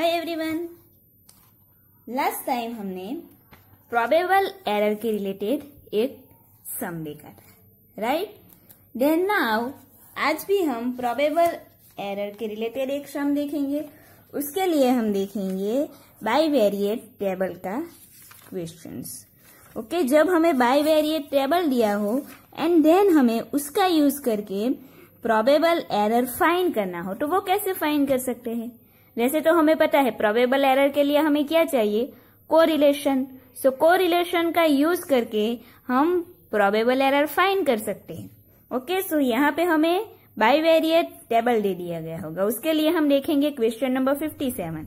Hi everyone. Last time हमने probable error के related एक सम देखा था, राइट? देन नाउ आज भी हम प्रोबेबल एरर के रिलेटेड एक सम देखेंगे। उसके लिए हम देखेंगे बाइवेरिएट टेबल का क्वेश्चंस। ओके, जब हमें बाइवेरिएट टेबल दिया हो एंड देन हमें उसका यूज करके प्रोबेबल एरर फाइंड करना हो, तो वो कैसे फाइंड कर सकते हैं? वैसे तो हमें पता है प्रोबेबल एरर के लिए हमें क्या चाहिए, कोरिलेशन। सो कोरिलेशन का यूज करके हम प्रोबेबल एरर फाइंड कर सकते हैं। ओके, सो यहाँ पे हमें बाइवेरिएट टेबल दे दिया गया होगा। उसके लिए हम देखेंगे क्वेश्चन नंबर 57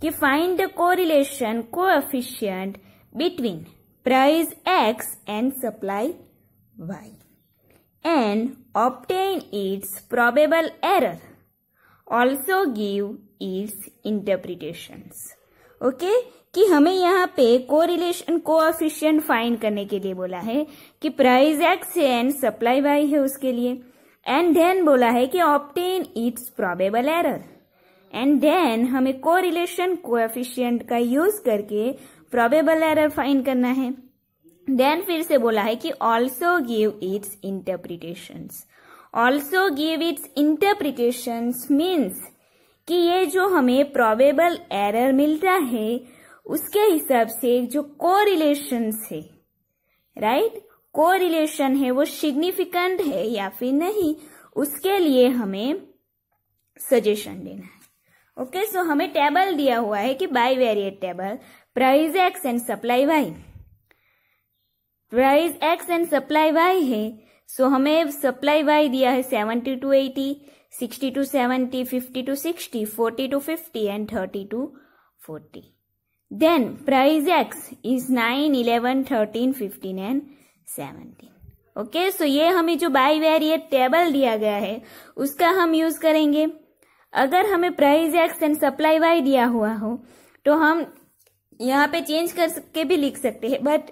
कि find the correlation coefficient between price X and supply Y and obtain its probable error, also give its interpretations. Okay, कि हमें यहाँ पे कोरिलेशन कोएफिशिएंट फाइंड करने के लिए बोला है कि प्राइस एक्स है एंड सप्लाई वाई है उसके लिए, एंड देन बोला है कि obtain its probable error, and then हमें कोरिलेशन कोएफिशिएंट का यूज करके प्रोबेबल एरर फाइंड करना है। देन फिर से बोला है कि also give its interpretations. Also give its interpretations means कि ये जो हमें प्रोबेबल एरर मिलता है उसके हिसाब से जो कोरिलेशंस है, राइट, कोरिलेशन है वो सिग्निफिकेंट है या फिर नहीं, उसके लिए हमें सजेशन देना है। ओके, सो हमें टेबल दिया हुआ है कि bivariate table, price X and supply Y, price X and supply Y है। सो हमें सप्लाई वाई दिया है 70 to 80, 60 to 70, 50 to 60, 40 to 50 and 30 to 40. Then price x is 9, 11, 13, 15 and 17. Okay, सो ये हमें जो बाइवेरिएट टेबल दिया गया है उसका हम यूज करेंगे। अगर हमें price X and supply Y दिया हुआ हो तो हम यहाँ पे चेंज करके भी लिख सकते हैं, बट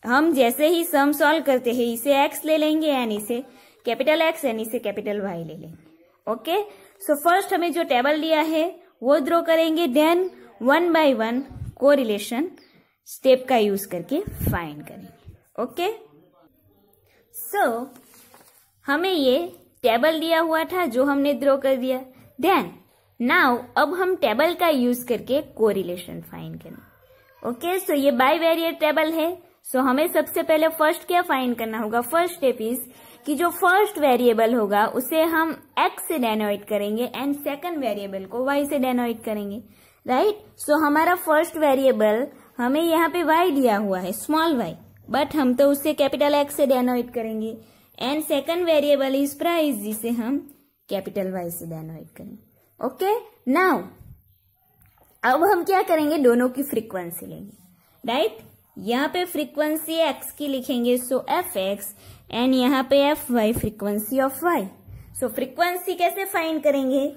हम जैसे ही सम सॉल्व करते हैं इसे x ले लेंगे एंड इसे कैपिटल X एंड इसे कैपिटल Y ले लेंगे। ओके, सो फर्स्ट हमें जो टेबल दिया है वो ड्रॉ करेंगे, then one by one correlation step का यूज करके फाइंड करेंगे। ओके, सो हमें ये टेबल दिया हुआ था जो हमने ड्रॉ कर दिया। देन नाउ अब हम टेबल का यूज करके कोरिलेशन फाइंड करेंगे। ओके, सो ये बाइवेरिएट टेबल है। सो हमें सबसे पहले फर्स्ट क्या फाइंड करना होगा, फर्स्ट स्टेप इज कि जो फर्स्ट वेरिएबल होगा उसे हम x से डेनोट करेंगे एंड सेकंड वेरिएबल को y से डेनोट करेंगे, राइट? सो हमारा फर्स्ट वेरिएबल हमें यहाँ पे y दिया हुआ है, स्मॉल y, बट हम तो उससे कैपिटल X से डेनोट करेंगे, and second variable is price जिसे हम कैपिटल Y से डेनोट करेंगे। ओके, नाउ अब हम क्या करेंगे, दोनों की फ्रीक्वेंसी लेंगे, राइट? यहाँ पे फ्रीक्वेंसी x की लिखेंगे, सो fx, एंड यहाँ पे fy frequency of y। So frequency कैसे फाइंड करेंगे,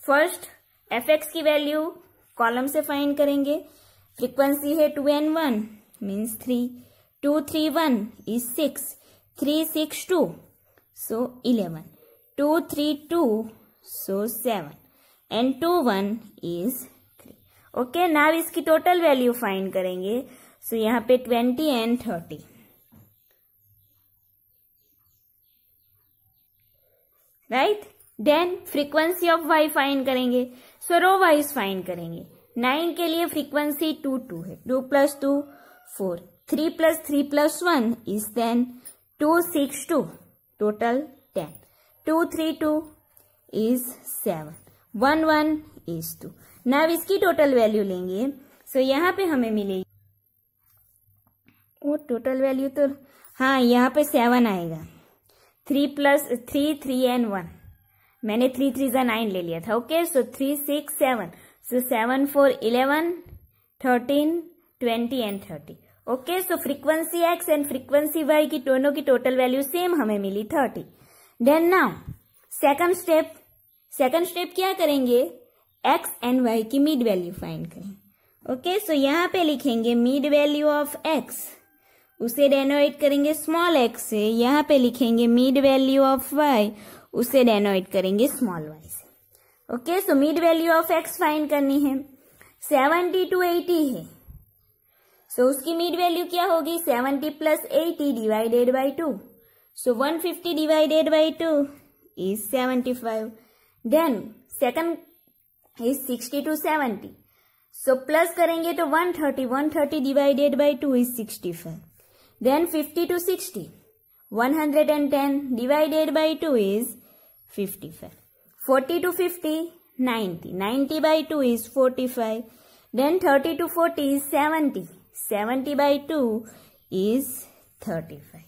फर्स्ट fx की वैल्यू कॉलम से फाइंड करेंगे। फ्रीक्वेंसी है 2 and 1 means 3, 2 3 1 is 6, 3 6 2 so 11, 2 3 2 so 7 and 2 1 is 3। Okay, now इसकी टोटल वैल्यू फाइंड करेंगे। सो यहाँ पे 20 and 30, right? Then frequency of y find करेंगे, सो रो वाइज फाइंड करेंगे। 9 के लिए फ्रीक्वेंसी 2 2 है, 2 + 2 4, 3 + 3 + 1 is 10, 2 6 2 total 10, 2 3 2 is 7, 1 1 is 2। Now इसकी टोटल वैल्यू लेंगे। सो यहाँ पे हमें मिलेगी, वो टोटल वैल्यू तो हाँ यहाँ पे 7 आएगा, 3 + 3 3 and 1, मैंने 3 3 × 9 ले लिया था। Okay, so 3 6 7, so 7 4 11 13 20 and 30। Okay, so frequency x and frequency y की दोनों की टोटल वैल्यू सेम हमें मिली 30। देन नाउ सेकंड स्टेप क्या करेंगे, x एंड y की मिड वैल्यू फाइंड करें। ओके, सो यहाँ पे लिखेंगे मिड वैल्यू ऑफ x, उसे डेनोट करेंगे स्मॉल x से। यहाँ पे लिखेंगे मिड वैल्यू ऑफ y, उसे डेनोट करेंगे स्मॉल y से। Okay, so mid value of x find करनी है। 70 to 80 है, सो उसकी मिड वैल्यू क्या होगी? 70 plus 80 divided by 2, so 150 divided by 2 is 75. Then second is 60 to 70, so plus करेंगे तो 130 divided by 2 is 65. Then 50 to 60, 110 divided by 2 is 55. 40 to 50, 90 by 2 is 45. Then 30 to 40 is 70 by 2 is 35.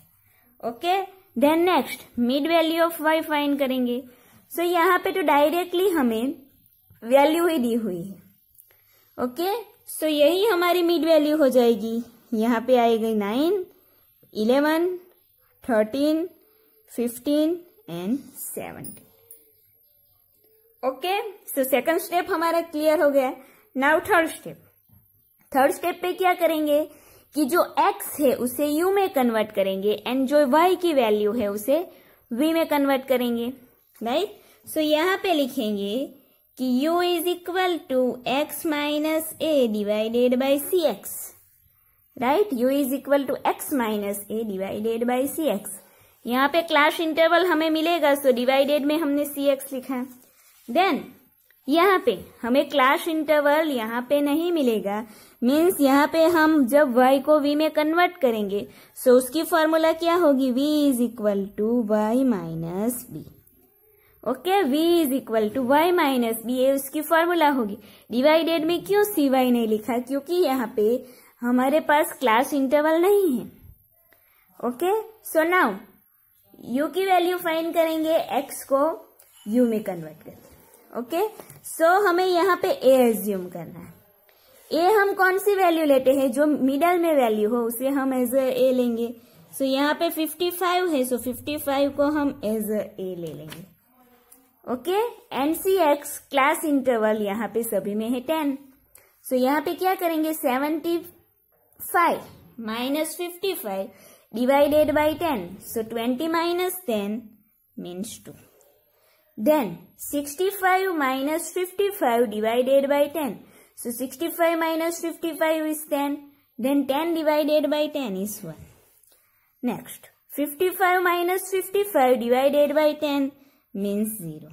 Okay, then next mid value of y find करेंगे। So यहाँ पे तो directly हमें value ही दी हुई है। Okay, सो यही हमारी मिड वैल्यू हो जाएगी। यहाँ पे आएगी 9, 11, 13, 15 and 17। Okay, so second step हमारा क्लियर हो गया। नाउ थर्ड स्टेप पे क्या करेंगे कि जो x है उसे u में कन्वर्ट करेंगे एंड जो y की वैल्यू है उसे v में कन्वर्ट करेंगे, राइट। सो यहाँ पे लिखेंगे कि u is equal to x minus a divided by c x, right. u is equal to x minus a divided by c x. यहाँ पे क्लास इंटरवल हमें मिलेगा, सो डिवाइडेड में हमने सी एक्स लिखा है। देन यहाँ पे हमें क्लास इंटरवल यहाँ पे नहीं मिलेगा, मीन्स यहाँ पे हम जब y को v में कन्वर्ट करेंगे सो उसकी फॉर्मूला क्या होगी? v is equal to y minus b. Okay, v is equal to y minus b, ये उसकी फॉर्मूला होगी। डिवाइडेड में क्यों cy नहीं लिखा? क्योंकि यहाँ पे हमारे पास क्लास इंटरवल नहीं है। ओके, सो नाउ u की वैल्यू फाइंड करेंगे x को u में कन्वर्ट करके। ओके, सो हमें यहाँ पे a एज्यूम करना है। a हम कौन सी वैल्यू लेते हैं? जो मिडल में वैल्यू हो उसे हम एज a लेंगे। सो यहाँ पे 55 है, सो 55 को हम एज a ले लेंगे। Okay, and c x class interval यहाँ पे सभी में है 10। सो यहाँ पे क्या करेंगे? 75 minus 55 divided by 10, so 20 minus 10 means 2। Then 65 minus 55 divided by 10. So 65 minus 55 is 10. Then 10 divided by 10 is 1. Next, 55 minus 55 divided by 10 means 0.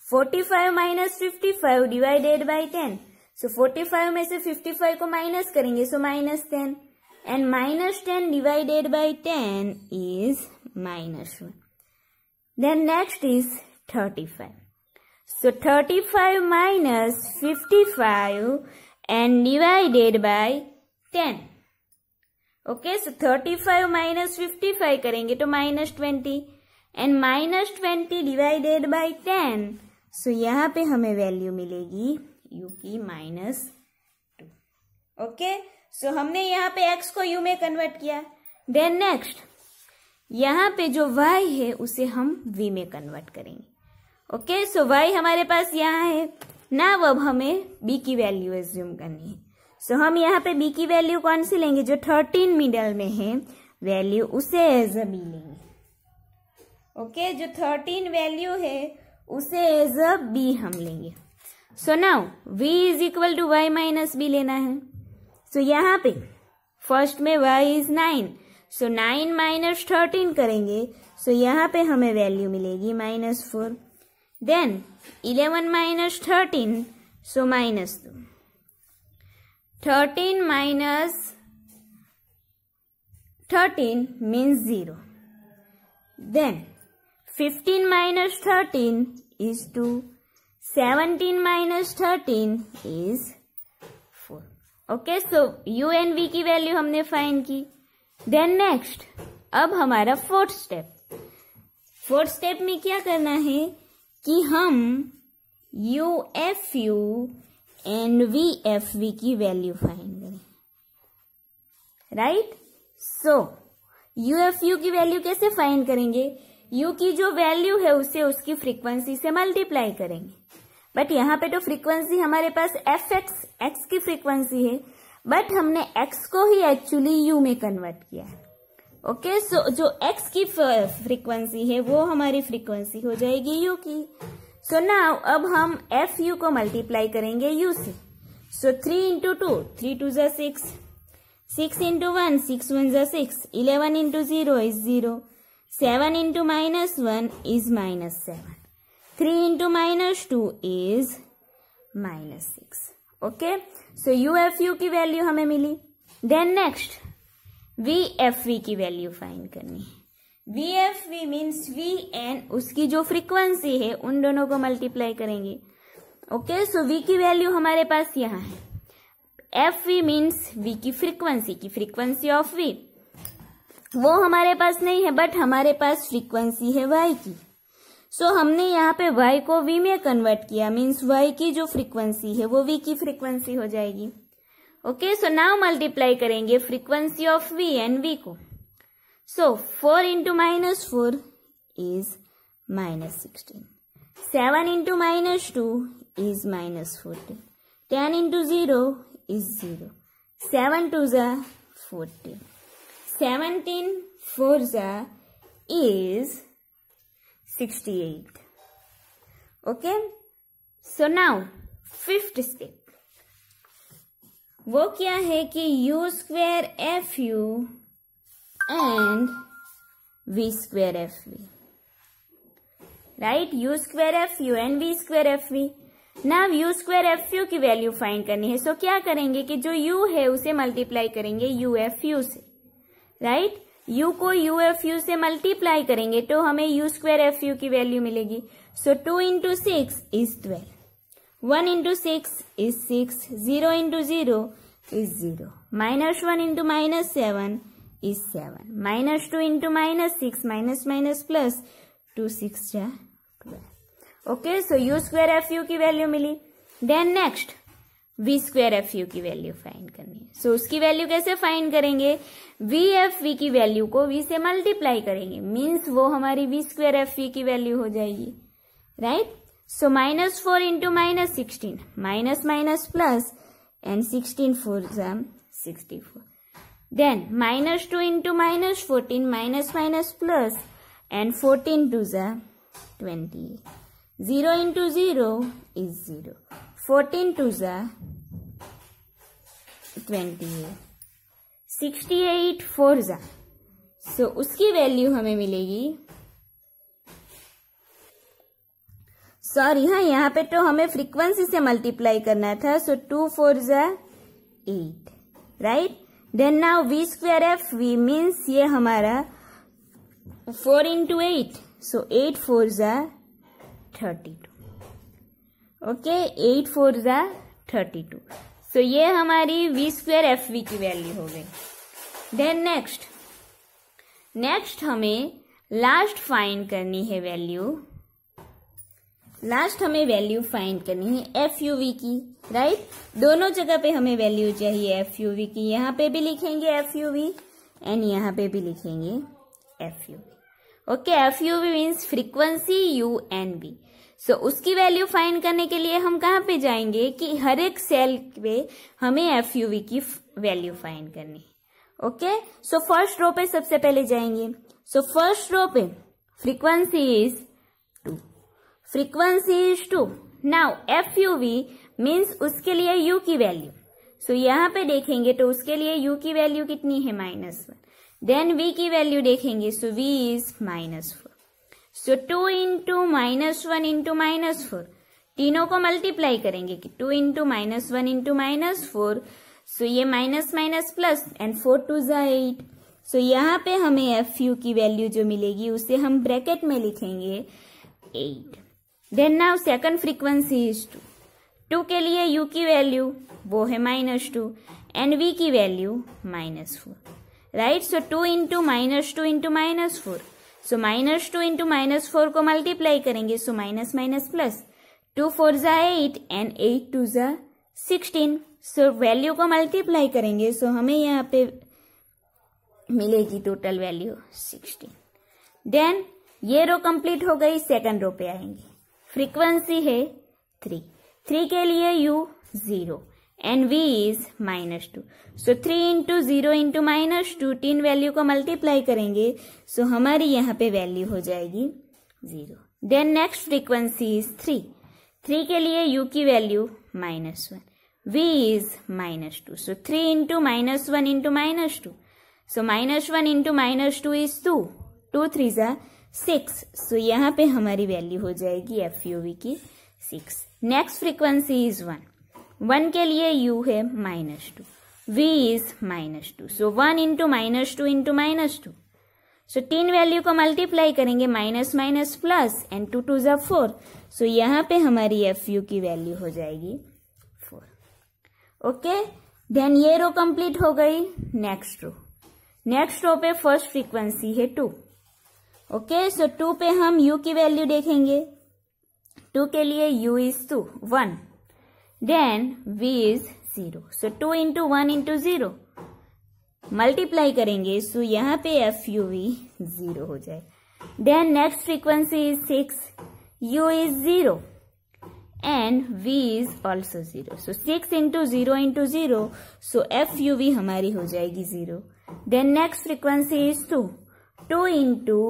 45 minus 55 divided by 10. So 45 में से 55 को माइनस करेंगे, so minus 10. And minus 10 divided by 10 is minus 1. Then next is 35. So 35 minus 55 and divided by 10. Okay, so 35 minus 55 करेंगे तो minus 20 and minus 20 divided by 10. So यहाँ पे हमें value मिलेगी u की -2. Okay, so हमने यहाँ पे x को u में कन्वर्ट किया। Then next यहाँ पे जो y है उसे हम v में कन्वर्ट करेंगे। ओके, सो y हमारे पास यहाँ है ना, अब हमें b की वैल्यू एज्यूम करनी है। सो हम यहाँ पे b की वैल्यू कौन सी लेंगे? जो 13 मिडल में है वैल्यू उसे एज अ b लेंगे। ओके, जो 13 वैल्यू है उसे एज अ b हम लेंगे। So now v is equal to y minus b लेना है। सो यहाँ पे फर्स्ट में y इज 9, सो 9 माइनस 13 करेंगे, सो यहाँ पे हमें वैल्यू मिलेगी -4। Then 11 minus 13, so -2. 13 minus 13 means 0. Then 15 minus 13 is 2. 17 minus 13 is 4. Okay, so u and v की वैल्यू हमने फाइंड की। Then next, अब हमारा फोर्थ स्टेप में क्या करना है कि हम UFU एंड VFV की वैल्यू फाइंड करें, राइट। सो UFU की वैल्यू कैसे फाइंड करेंगे? U की जो वैल्यू है उसे उसकी फ्रीक्वेंसी से मल्टीप्लाई करेंगे, बट यहाँ पे तो फ्रीक्वेंसी हमारे पास fx x की फ्रीक्वेंसी है, बट हमने x को ही एक्चुअली U में कन्वर्ट किया है। ओके, सो जो x की फ्रीक्वेंसी है वो हमारी फ्रीक्वेंसी हो जाएगी u की। सो नाउ अब हम एफ यू को मल्टीप्लाई करेंगे यू से। सो 3 इंटू 2, 3 2 ज़ा 6, 6 इंटू 1, 6 1 ज़ा 6, 11 into 0 is 0, 7 into -1 is -7, 3 into -2 is -6। Okay, so U F U की वैल्यू हमें मिली। Then next V F V की वैल्यू फाइंड करनी है। V F we means V and उसकी जो फ्रीक्वेंसी है उन दोनों को मल्टीप्लाई करेंगे। ओके, सो वी की वैल्यू हमारे पास यहाँ है। एफ वी मीन्स वी की फ्रीक्वेंसी ऑफ वी, वो हमारे पास नहीं है, बट हमारे पास फ्रीक्वेंसी है वाई की। सो हमने यहाँ पे वाई को वी में कन्वर्ट किया, मीन्स वाई की जो फ्रीक्वेंसी है वो वी की फ्रीक्वेंसी हो जाएगी। ओके, सो नाउ मल्टीप्लाई करेंगे frequency of v and v को। So 4 into -4 is -16, 7 into -2 is -14, 10 into 0 is 0, 7 2 ज़ा 14, 17 4 ज़ा is 68। Okay, so now fifth step वो क्या है कि u square F u and v square F v, right? U square F u and v square F v. Now you square F U की value find करनी है। सो क्या करेंगे कि जो यू है उसे मल्टीप्लाई करेंगे यू एफ यू से, राइट? यू को यू एफ यू से मल्टीप्लाई करेंगे तो हमें यू स्क्वेयर एफ यू की वैल्यू मिलेगी। सो 2 into 6 is 12, 1 into 6 is 6, 0 into 0 is 0, -1 into -7 is 7, -2 into -6, minus plus 2 6 जा 12। Okay, so U square F U की वैल्यू मिली। Then next V square F U की वैल्यू फाइंड करनी है। So उसकी value कैसे फाइंड करेंगे? वी एफ वी की वैल्यू को वी से मल्टीप्लाई करेंगे, मीन्स वो हमारी वी स्क्वेयर एफ वी की वैल्यू हो जाएगी, right? So -4 into -16, minus plus, and 16 4 is 64. Then -2 into -14, minus plus, and 14 2 is 28. 0 into 0 is 0. 14 2 is 28. 68 4 is, so उसकी वैल्यू हमें मिलेगी, सॉरी हाँ, यहाँ पे तो हमें फ्रीक्वेंसी से मल्टीप्लाई करना था। सो 2 4 ज़ा 8, right? Then now v square F we means ये हमारा 4 इंटू 8, सो 8 4 ज़ा 32। ओके, 8 4 ज़ा 32। सो ये हमारी वी स्क्वेयर एफ वी की वैल्यू हो गई। देन नेक्स्ट हमें लास्ट फाइंड करनी है वैल्यू। लास्ट हमें वैल्यू फाइंड करनी है एफ यू वी की, राइट? दोनों जगह पे हमें वैल्यू चाहिए एफ यू वी की। यहाँ पे भी लिखेंगे एफ यू वी एंड यहाँ पे भी लिखेंगे F you V. Okay, F you we means frequency U and V. So उसकी वैल्यू फाइंड करने के लिए हम कहाँ पे जाएंगे कि हर एक सेल पे हमें एफ यू वी की वैल्यू फाइंड करनी है। ओके, सो फर्स्ट रो पे सबसे पहले जाएंगे। सो फर्स्ट रो पे frequency is 2, frequency is 2। Now f you we means उसके लिए यू की वैल्यू। सो यहाँ पे देखेंगे तो उसके लिए यू की वैल्यू कितनी है? -1। देन वी की वैल्यू देखेंगे, so v is -4। So 2 into -1 into -4, तीनों को मल्टीप्लाई करेंगे कि 2 इंटू -1 इंटू -4, सो ये माइनस प्लस एंड 4 2 ज़ा 8। सो यहाँ पे हमें एफ यू की वैल्यू जो मिलेगी उसे हम ब्रैकेट में लिखेंगे 8। Then now second frequency is 2, 2 के लिए u की वैल्यू वो है -2 एंड v की वैल्यू -4, राइट? सो 2 इंटू -2 इंटू -4, सो -2 इंटू -4 को मल्टीप्लाई करेंगे, सो माइनस प्लस 2 4 ज़ा 8 एंड 8 2 ज़ा 16। सो वैल्यू को मल्टीप्लाई करेंगे, सो हमें यहाँ पे मिलेगी टोटल वैल्यू 16। देन ये रो कंप्लीट हो गई। सेकंड रो पे आएंगे, फ्रीक्वेंसी है 3, 3 के लिए u 0 and v is -2। So 3 into 0 into -2, 3 value को मल्टीप्लाई करेंगे, सो हमारी यहाँ पे वैल्यू हो जाएगी 0। Then next frequency is 3. 3 के लिए u की value -1. v is -2. So 3 into -1 into -2. So -1 into -2 is 2. 2 3s are 6. So यहाँ पे हमारी वैल्यू हो जाएगी FUV की 6. Next frequency is 1. 1 के लिए u है -2. v is -2. So 1 into -2 into -2. So 3 value को मल्टीप्लाई करेंगे, minus minus plus and 2 2s are 4. So यहाँ पे हमारी FU की वैल्यू हो जाएगी 4. ओके, देन ये रो कंप्लीट हो गई. नेक्स्ट रो पे फर्स्ट फ्रीक्वेंसी है 2. ओके, सो 2 पे हम u की वैल्यू देखेंगे. 2 के लिए u is 2, 1. Then v is 0. So 2 into 1 into 0 multiply करेंगे. सो यहाँ पे FUV 0 हो जाए. Then next frequency is 6. u is 0 and v is also 0. So 6 into 0 into 0. So FUV हमारी हो जाएगी 0. Then next frequency is 2. 2 into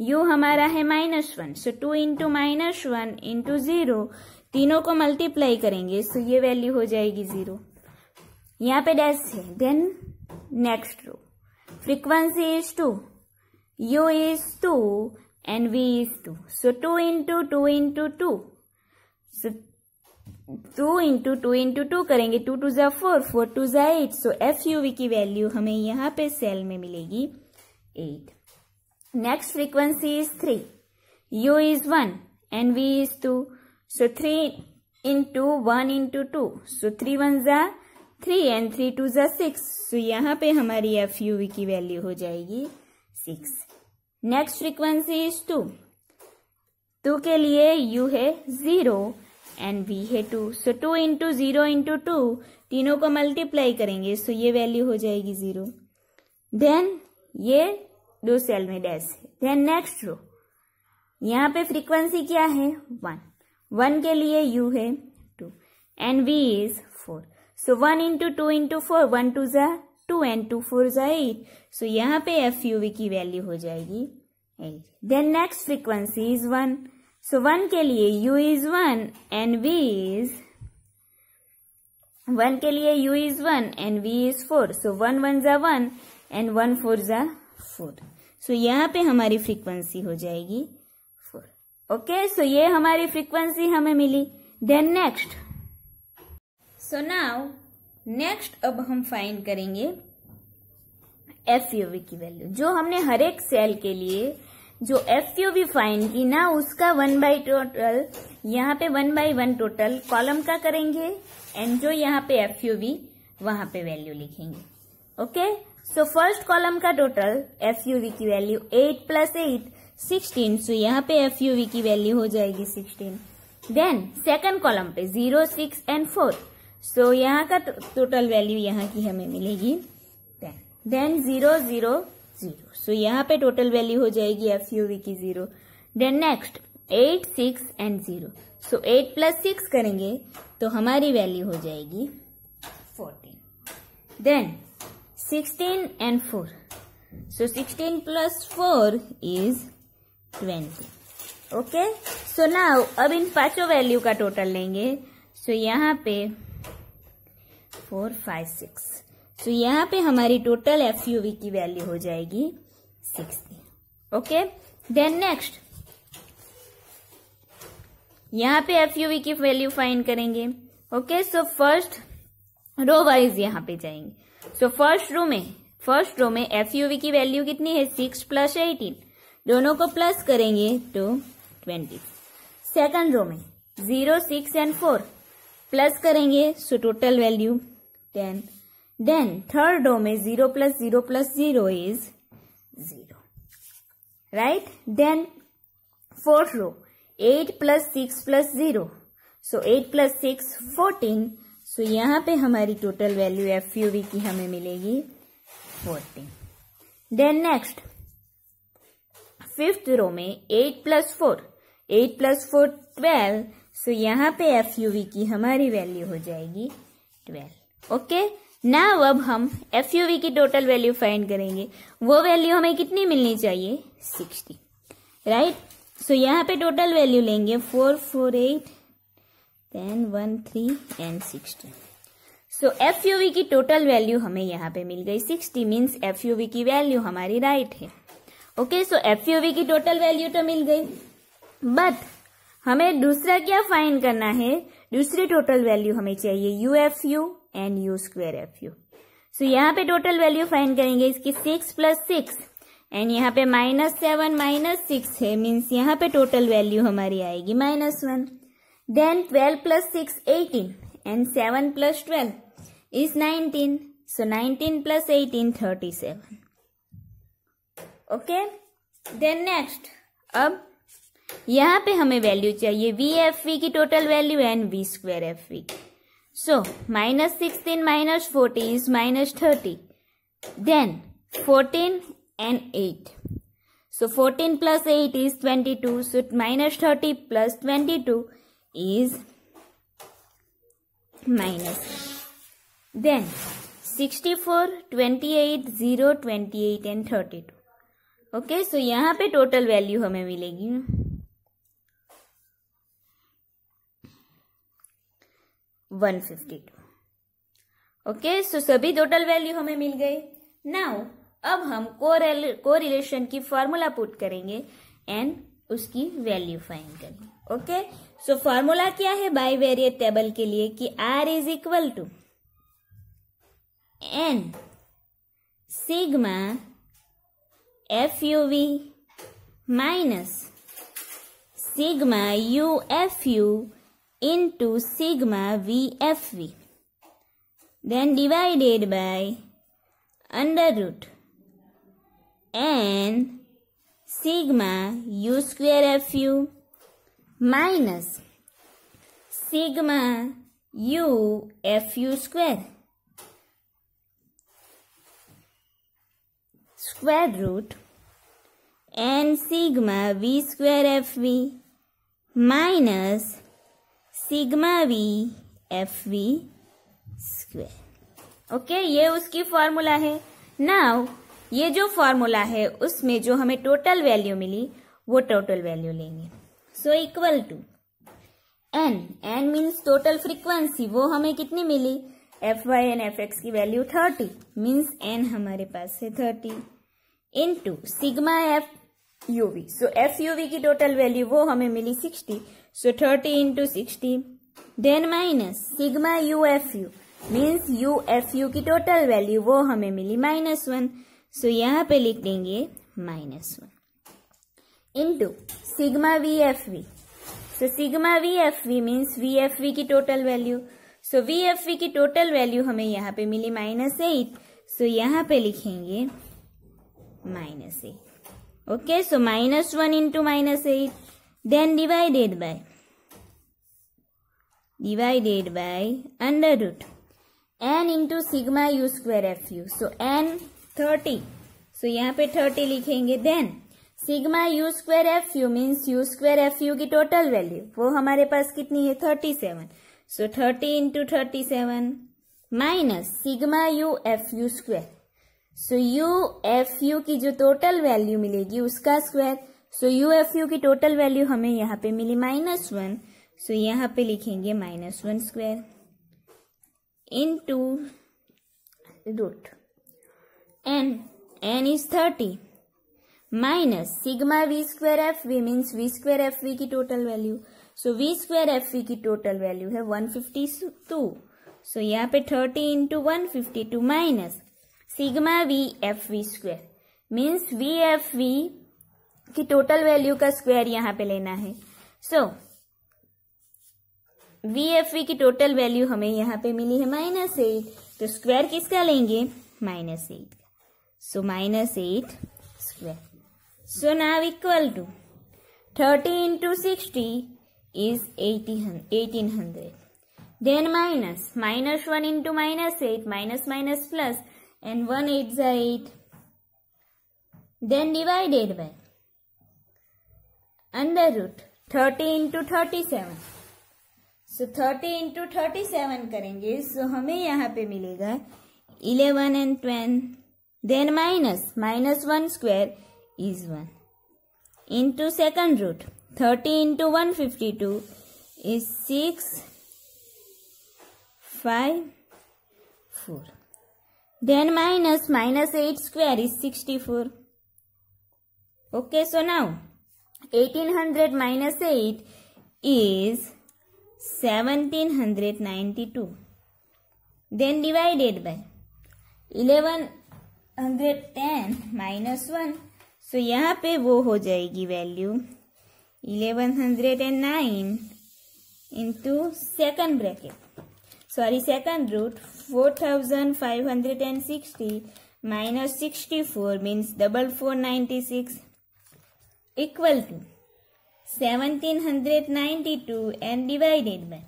u हमारा है -1. So 2 into -1 into 0. तीनों को मल्टीप्लाई करेंगे. So ये वैल्यू हो जाएगी 0. यहाँ पे डैश है. Then next row. Frequency is 2. u is 2 and v is 2. So 2 into 2 into 2. So 2 into 2 into 2 करेंगे. 2 2s are 4, 4 2s are 8. So FUV की वैल्यू हमें यहाँ पे सेल में मिलेगी 8. Next frequency is 3. u is 1 and v is 2. So 3 into 1 into 2. So 3 1s are 3 and 3 2s are 6. So यहाँ पे हमारी FUV की वैल्यू हो जाएगी 6. Next frequency is 2. 2 के लिए u है 0 एंड v है 2. सो 2 into 0 into 2 तीनों को मल्टीप्लाई करेंगे. सो ये वैल्यू हो जाएगी 0. देन ये 2 सेल में डैश है. Then next row. यहाँ पे फ्रीक्वेंसी क्या है 1. 1 के लिए u है 2 and v is 4. So 1 into 2 into 4. 1 2s are 2 and 2 4s are 8. So यहाँ पे FUV की वैल्यू हो जाएगी 8. Then next frequency is 1. So 1 के लिए u is 1 and v is 1 के लिए u is 1 and v is 4. So 1 1s are 1 and 1 4s are 4. So यहाँ पे हमारी फ्रीक्वेंसी हो जाएगी 4. ओके, सो ये हमारी फ्रीक्वेंसी हमें मिली. Then next. So now next अब हम फाइंड करेंगे FUV की वैल्यू. जो हमने हर एक सेल के लिए जो FUV फाइंड की ना, उसका 1 by टोटल यहाँ पे 1 by 1 टोटल कॉलम का करेंगे एंड जो यहाँ पे FUV वहां पे वैल्यू लिखेंगे. ओके, सो फर्स्ट कॉलम का टोटल FUV की वैल्यू 8 + 8 16. सो यहाँ पे FUV की वैल्यू हो जाएगी 16. देन सेकंड कॉलम पे 0 6 and 4. सो यहाँ का टोटल वैल्यू यहाँ की हमें मिलेगी 10. देन 0 0 0. सो यहाँ पे टोटल वैल्यू हो जाएगी FUV की 0. Then next 8 6 and 0. सो 8 + 6 करेंगे तो हमारी वैल्यू हो जाएगी 14. Then 16 and 4. So 16 + 4 is 20. Okay, so now अब इन पांचों वैल्यू का टोटल लेंगे. सो यहाँ पे 4 5 6. सो यहाँ पे हमारी टोटल FUV की वैल्यू हो जाएगी 60. ओके, देन नेक्स्ट यहाँ पे FUV की वैल्यू फाइंड करेंगे. Okay, so first row wise यहाँ पे जाएंगे. सो फर्स्ट रो में FUV की वैल्यू कितनी है 6 + 18. दोनों को प्लस करेंगे तो 20. सेकंड रो में 0 6 and 4 प्लस करेंगे. So total value 10. Then third row में 0 + 0 + 0 is 0. Right. Then fourth row 8 + 6 + 0. So 8 + 6 14. So यहाँ पे हमारी टोटल वैल्यू FUV की हमें मिलेगी 14. देन नेक्स्ट फिफ्थ रो में 8 + 4 12. सो यहाँ पे FUV की हमारी वैल्यू हो जाएगी 12. ओके, नाउ अब हम FUV की टोटल वैल्यू फाइंड करेंगे. वो वैल्यू हमें कितनी मिलनी चाहिए 60. राइट. सो यहाँ पे टोटल वैल्यू लेंगे 4, 4, 8, then 1, 3 and 16. सो FUV की टोटल वैल्यू हमें यहाँ पे मिल गई 60, मीन्स FUV की वैल्यू हमारी राइट है। ओके, सो FUV की टोटल वैल्यू तो मिल गई, बट हमें दूसरा क्या फाइंड करना है? दूसरी टोटल वैल्यू हमें चाहिए UFU एंड U²FU। सो यहाँ पे टोटल वैल्यू फाइंड करेंगे इसकी 6 + 6 एंड यहाँ पे -7 - 6 है, मीन्स यहाँ पे टोटल वैल्यू हमारी आएगी -1। Then 12 + 6 18 and 7 + 12 is 19. So 19 + 18 37. Okay, then next, अब यहाँ पे हमें वैल्यू चाहिए VFV की total value and V²FV। So -16 - 40 is -30. Then 14 and 8. So 14 + 8 is 22. So -30 + 22 is -1. Then 64, 28, 0, 28 and 32. Okay, सो यहाँ पे टोटल वैल्यू हमें मिलेगी 152. ओके, सो सभी टोटल वैल्यू हमें मिल गई। नाउ अब हम कोरिलेशन की फॉर्मूला पुट करेंगे एंड उसकी वैल्यू फाइंड करेंगे। ओके, सो फॉर्मूला क्या है बाइवेरिएट टेबल के लिए कि R is equal to N sigma FUV minus sigma UFU into sigma VFV, then divided by under root n sigma U²FU minus sigma UFU² square root n sigma V²FV minus sigma VFV²। Okay, ये उसकी formula है। Now ये जो formula है उसमें जो हमें total value मिली वो टोटल वैल्यू लेंगे। So equal to n means total frequency, वो हमें कितनी मिली? Fy एंड Fx की वैल्यू 30, मीन्स n हमारे पास है 30 into sigma FUV। So FUV की टोटल वैल्यू वो हमें मिली 60, so 30 into 60, then minus sigma UFU means UFU की टोटल वैल्यू वो हमें मिली -1, सो यहाँ पे लिख देंगे -1 into sigma VFV। So sigma VFV means VFV की टोटल वैल्यू, सो VFV की टोटल वैल्यू हमें यहाँ पे मिली -8, सो यहाँ पे लिखेंगे -8। Okay, so -1 into -8, then divided by under root n into sigma U²FU। so n 30, so यहाँ पे 30 लिखेंगे, then sigma U²FU means U²FU की टोटल वैल्यू वो हमारे पास कितनी है 37, so 30 into 37 minus sigma UFU², so UFU की जो टोटल वैल्यू मिलेगी उसका स्क्वायर, सो UFU की टोटल वैल्यू हमें यहाँ पे मिली -1, सो यहाँ पे लिखेंगे -1² into root n is 30 minus sigma V²FV means V²FV की टोटल वैल्यू, सो V²FV की टोटल वैल्यू है 152, सो यहाँ पे 30 into 152 minus sigma VFV² means VFV की टोटल वैल्यू का स्क्वायर यहाँ पे लेना है। सो VFV की टोटल वैल्यू हमें यहाँ पे मिली है -8, तो स्क्वायर किसका लेंगे? -8, so -8 square. So now equal to 30 into 60 is 1800, then minus -1 into -8 minus plus and 1 8 is 8, then divided by under root 30 into 37, so 30 into 37 करेंगे, सो हमें यहाँ पे मिलेगा 11 and 10, then minus -1² is 1, into second root. 30 into 152 is 6, 5, 4. Then minus 8 square is 64. Okay, so now 1800 minus 8 is 1792. Then divided by 1110 minus 1. So यहाँ पे वो हो जाएगी value 1109 into second bracket. Sorry, second root 4560 minus 64 means 4496 equal to 1792 and divided by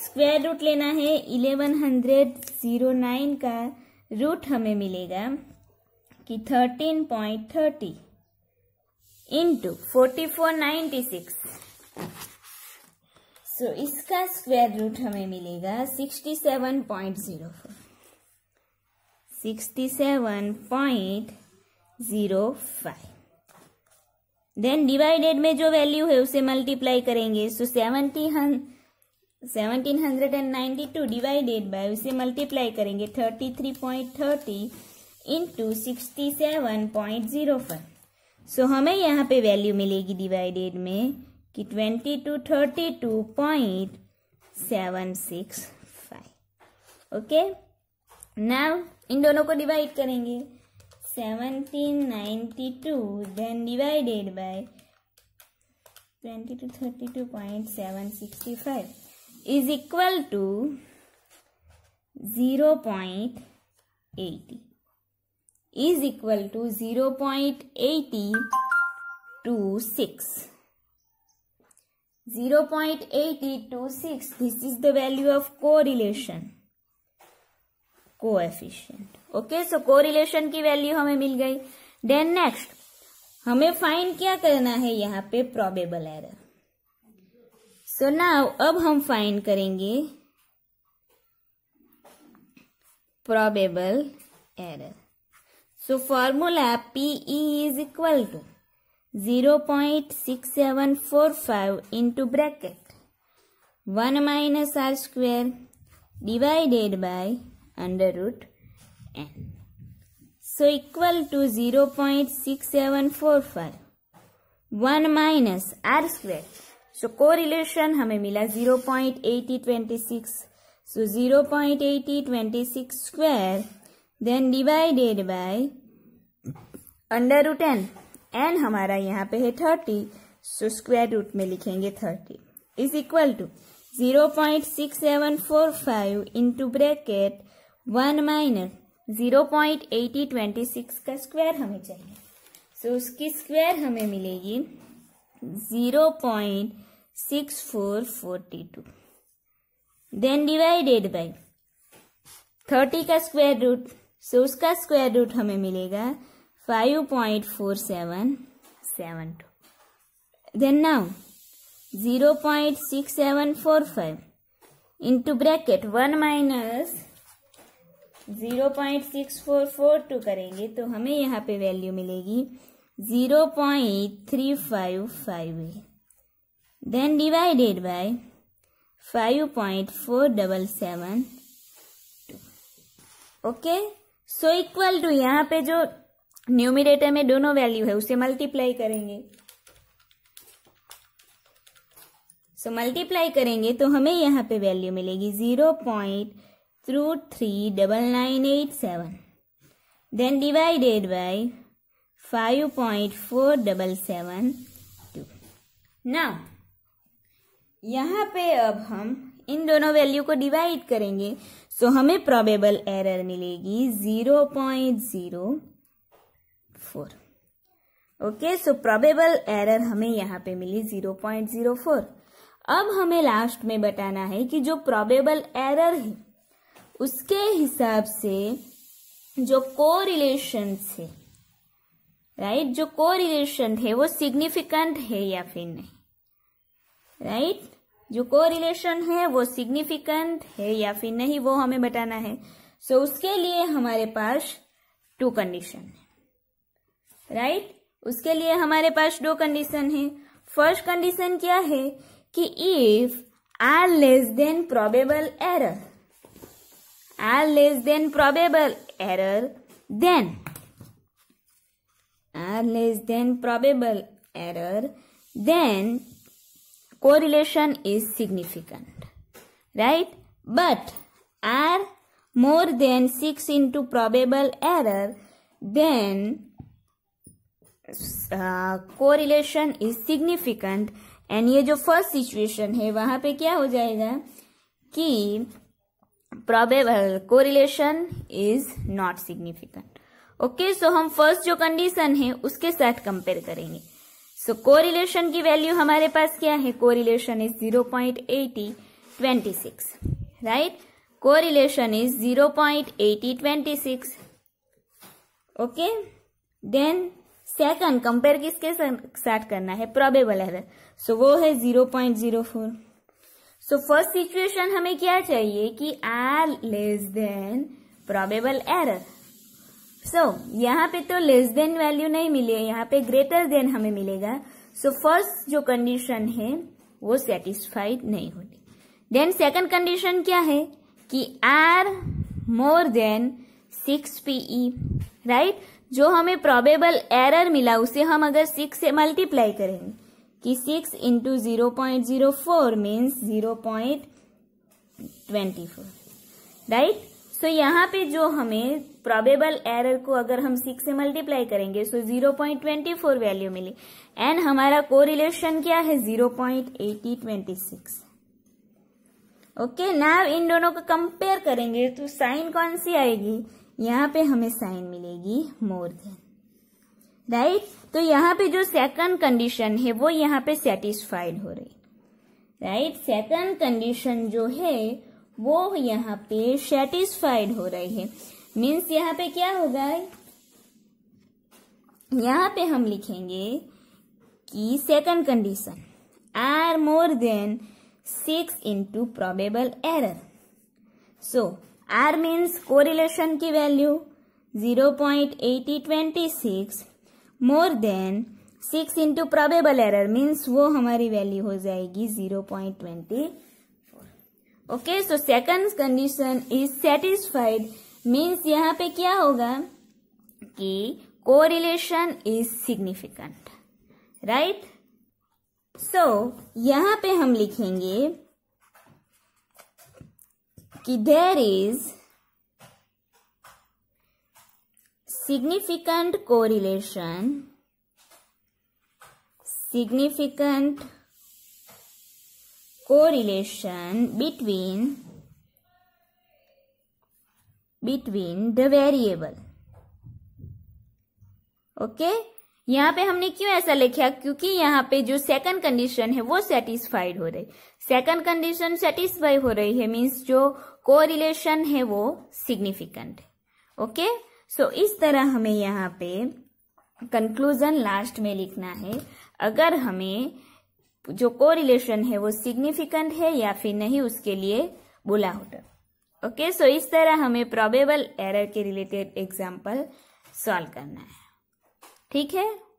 square root लेना है 1109 का root हमें मिलेगा कि 13.30 इंटू 4496. सो इसका स्क्वायर रूट हमें मिलेगा 67.05. देन डिवाइडेड में जो वैल्यू है उसे मल्टीप्लाई करेंगे. सो 1792 डिवाइडेड बाय उसे मल्टीप्लाई करेंगे 33.30 इंटू 67.05. सो हमें यहाँ पे वैल्यू मिलेगी डिवाइडेड में कि 2232.765. ओके, नाउ इन दोनों को डिवाइड करेंगे 1792 then divided by 2232.765 is equal to 0.80 is equal to 0.8026. 0.8026. This is the value of correlation coefficient. Okay, so correlation की वैल्यू हमें मिल गई. Then next हमें फाइंड क्या करना है यहाँ पे probable error. So now अब हम फाइंड करेंगे probable error. So formula PE is equal to 0.6745 into bracket 1 minus r square divided by under root n. So equal to 0.6745 1 minus r square. So correlation हमें मिला 0.8026. So 0.8026 square then divided by under root n. n हमारा यहाँ पे है 30. So square root में लिखेंगे 30 is equal to 0.6745 into bracket 1 minus 0.8026 का square हमें चाहिए. So उसकी स्क्वायर हमें मिलेगी 0.6442. Then divided by 30 का स्क्वायर रूट. So उसका स्क्वायर रूट हमें मिलेगा 5.4772. Then now 0.6745 into bracket 1 minus 0.6442 करेंगे तो हमें यहाँ पे वैल्यू मिलेगी 0.355. Then divided by 5.477. Okay, so equal to यहाँ पे जो न्यूमिरेटर में दोनों वैल्यू है उसे मल्टीप्लाई करेंगे. सो मल्टीप्लाई करेंगे तो हमें यहाँ पे वैल्यू मिलेगी 0.239987. Then divided bye 5.4772. नाउ यहाँ पे अब हम इन दोनों वैल्यू को डिवाइड करेंगे. सो हमें प्रोबेबल एरर मिलेगी 0.04. ओके, सो प्रोबेबल एरर हमें यहाँ पे मिली 0.04. अब हमें लास्ट में बताना है कि जो प्रोबेबल एरर है उसके हिसाब से जो कोरिलेशन है, राइट, जो कोरिलेशन है वो सिग्निफिकेंट है या फिर नहीं, राइट, जो कोरिलेशन है वो सिग्निफिकेंट है या फिर नहीं वो हमें बताना है. सो उसके लिए हमारे पास 2 कंडीशन है, राइट. उसके लिए हमारे पास दो कंडीशन है। फर्स्ट कंडीशन क्या है कि if r less than probable error, r less than probable error, then r less than probable error, then correlation is significant, right? But are more than 6 into probable error, then correlation is significant. and ये जो first situation है वहां पे क्या हो जाएगा कि probable correlation is not significant. Okay, so हम फर्स्ट जो कंडीशन है उसके साथ कंपेयर करेंगे। सो कोरिलेशन की वैल्यू हमारे पास क्या है? Correlation is 0.8026, right? Correlation is 0.8026. Okay, then second compare किसके साथ करना है? प्रोबेबल एरर, सो वो है 0.04. सो फर्स्ट सिचुएशन हमें क्या चाहिए कि R less than probable error. So यहाँ पे तो लेस देन वैल्यू नहीं मिली है, यहाँ पे ग्रेटर देन हमें मिलेगा. सो फर्स्ट जो कंडीशन है वो सेटिस्फाइड नहीं होगी. देन सेकंड कंडीशन क्या है कि r more than 6 PE, right? जो हमें प्रोबेबल एरर मिला उसे हम अगर 6 से मल्टीप्लाई करेंगे कि 6 इंटू 0.04 मीन्स 0.24, राइट? सो यहाँ पे जो हमें प्रोबेबल एरर को अगर हम 6 से मल्टीप्लाई करेंगे सो 0.24 वैल्यू मिली. एंड हमारा कोरिलेशन क्या है? 0.8026. ओके, नाउ इन दोनों को कंपेयर करेंगे तो साइन कौन सी आएगी? यहाँ पे हमें साइन मिलेगी मोर देन, राइट? तो यहाँ पे जो सेकंड कंडीशन है वो यहाँ पे सेटिस्फाइड हो रही, राइट? सेकंड कंडीशन जो है वो यहाँ पे सेटिस्फाइड हो रही है. मीन्स यहाँ पे क्या होगा? यहाँ पे हम लिखेंगे कि second condition R more than 6 into probable error. So R means correlation की value 0.8026 more than 6 into probable error means वो हमारी वैल्यू हो जाएगी 0.24. Okay, so second condition is satisfied means यहाँ पे क्या होगा कि correlation is significant, right? So यहाँ पे हम लिखेंगे कि there is significant correlation, significant correlation between the variable. Okay, यहाँ पे हमने क्यों ऐसा लिखा? क्योंकि यहाँ पे जो सेकंड कंडीशन है वो सेटिस्फाइड हो रही. सेकंड कंडीशन सेटिस्फाई हो रही है मीन्स जो कोरिलेशन है वो सिग्निफिकेंट है. ओके, सो इस तरह हमें यहाँ पे कंक्लूजन लास्ट में लिखना है अगर हमें जो कोरिलेशन है वो सिग्निफिकेंट है या फिर नहीं उसके लिए बोला होता. ओके, सो इस तरह हमें प्रोबेबल एरर के रिलेटेड एग्जाम्पल सॉल्व करना है. ठीक है.